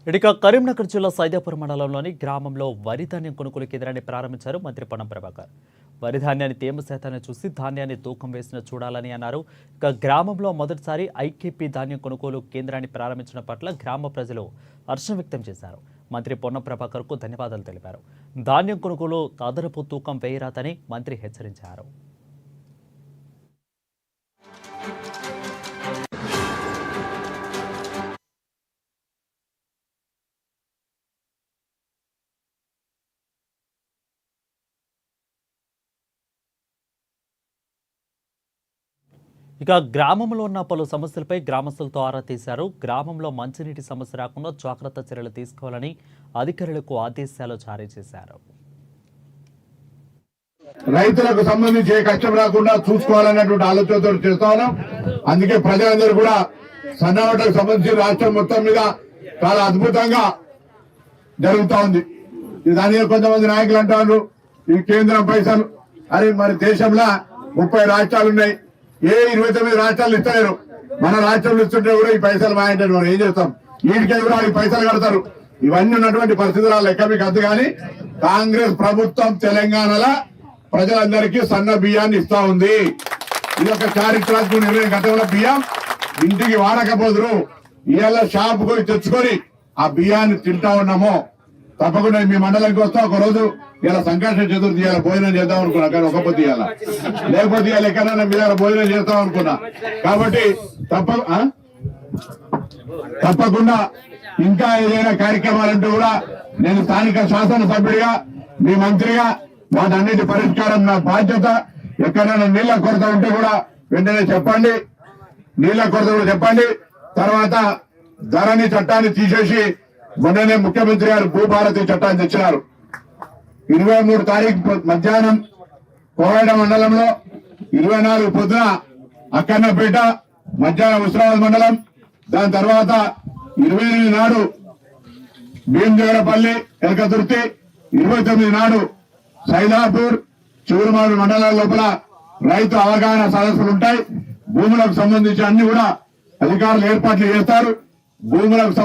ఇక కరీంనగర్ జిల్లా సైదాపురం మండలంలోని గ్రామంలో వరి ధాన్యం కొనుగోలు కేంద్రాన్ని ప్రారంభించారు మంత్రి పొన్నం ప్రభాకర్. వరి ధాన్యాన్ని తేమ శాతాన్ని చూసి ధాన్యాన్ని తూకం వేసిన చూడాలని అన్నారు. ఇక గ్రామంలో మొదటిసారి ఐకేపీ ధాన్యం కొనుగోలు కేంద్రాన్ని ప్రారంభించడం పట్ల గ్రామ ప్రజలు హర్షం వ్యక్తం చేశారు. మంత్రి పొన్నం ప్రభాకర్కు ధన్యవాదాలు తెలిపారు. ధాన్యం కొనుగోలు అదనపు తూకం వేయరాదని మంత్రి హెచ్చరించారు. ఇక గ్రామంలో ఉన్న పలు సమస్యలపై గ్రామస్తులతో ఆరా తీశారు. గ్రామంలో మంచినీటి సమస్య రాకుండా జాగ్రత్త చర్యలు తీసుకోవాలని అధికారులకు ఆదేశాలు జారీ చేశారు. రైతులకు సంబంధించి ఏ కష్టం రాకుండా చూసుకోవాలన్నటువంటి ఆలోచనతో చేస్తా ఉన్నాం. అందుకే ప్రజలందరూ కూడా సన్నవాటకు సంబంధించి రాష్ట్రం మొత్తం మీద చాలా అద్భుతంగా జరుగుతా ఉంది. దాని కొంతమంది నాయకులు అంటారు ఈ కేంద్రం పైసలు అని. మరి దేశంలో 30 రాష్ట్రాలు ఉన్నాయి. ఏ 29 రాష్ట్రాలు ఇస్తలేరు. మన రాష్ట్రంలో ఇస్తుంటే కూడా ఈ పైసలు మాయంటారు. మనం ఏం చేస్తాం? వీటికి కూడా ఈ పైసలు కడతారు. ఇవన్నీ ఉన్నటువంటి పరిస్థితుల లెక్క మీకు అద్దు. కానీ కాంగ్రెస్ ప్రభుత్వం తెలంగాణలో ప్రజలందరికీ సన్న బియ్యాన్ని ఇస్తా ఉంది. ఇది ఒక చారిత్రాత్మక నిర్ణయం. గతంలో బియ్యం ఇంటికి వాడకపోదురు. ఇవాళ షాప్ పోయి తెచ్చుకొని ఆ బియ్యాన్ని తింటా ఉన్నాము. తప్పకుండా మీ మండలానికి వస్తా. ఒక రోజు ఇలా సంకష్ట చతుర్థి ఇవాళ భోజనం చేద్దాం అనుకున్నా, కానీ ఒక పొద్దు ఇవాళ లేకపోతే ఇవాళ ఎక్కడైనా మీ దగ్గర భోజనం చేద్దాం అనుకున్నా. కాబట్టి తప్పకుండా ఇంకా ఏదైనా కార్యక్రమాలంటూ కూడా నేను స్థానిక శాసనసభ్యుడిగా మీ మంత్రిగా వాటన్నిటి పరిష్కారం నా బాధ్యత. ఎక్కడైనా నీళ్ల కొరత ఉంటే కూడా వెంటనే చెప్పండి. నీళ్ల కొరత కూడా చెప్పండి. తర్వాత ధరణి చట్టాన్ని తీసేసి మొన్ననే ముఖ్యమంత్రి గారు భూభారతి చట్టాన్ని తెచ్చినారు. 23 తారీఖు మధ్యాహ్నం కోవాడ మండలంలో, 24 పొద్దున అక్కన్నపేట, మధ్యాహ్నం హుస్నాబాద్ మండలం, దాని తర్వాత 28 నాడు భీమదేవరపల్లి, ఎలకతుర్తి, 29 నాడు సైదాపూర్, చివరిమాడు మండలాల లోపల రైతు అవగాహన సదస్సులు ఉంటాయి. భూములకు సంబంధించి అన్ని కూడా అధికారులు ఏర్పాట్లు చేస్తారు. భూములకు